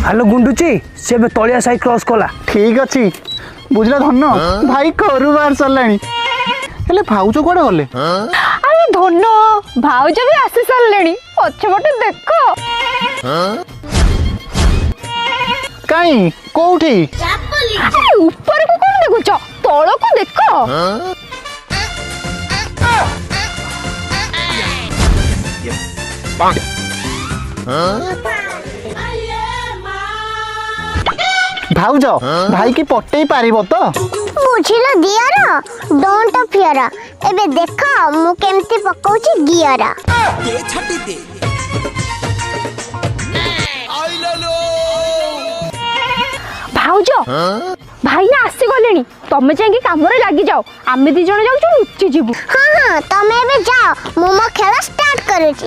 Hello गुंडुची से तलिया Sai cross कला। ठीक अच्छी बुझला धन भाई करू बाहर सरलाणी हेले भाउज कुआडे गले? अरे धन भाउज भी आसी सारे पछपटे देख काई कोठी? ऊपर को कौन देखुच तल को देख। भाउज भाई की पट्टे पारिबो तो? बुझिलो दियारा डोंट फियर एबे देख मु केमती पकाउची गियरा। दे छाटी दे आई लो भाउज भाई ना आसी गलेनी तमे जाके काम रे लागी जाओ आमे दी जण जाउछु लुच्ची जीवु। हां हां तमे एबे जाओ मु मो खेल स्टार्ट करूची।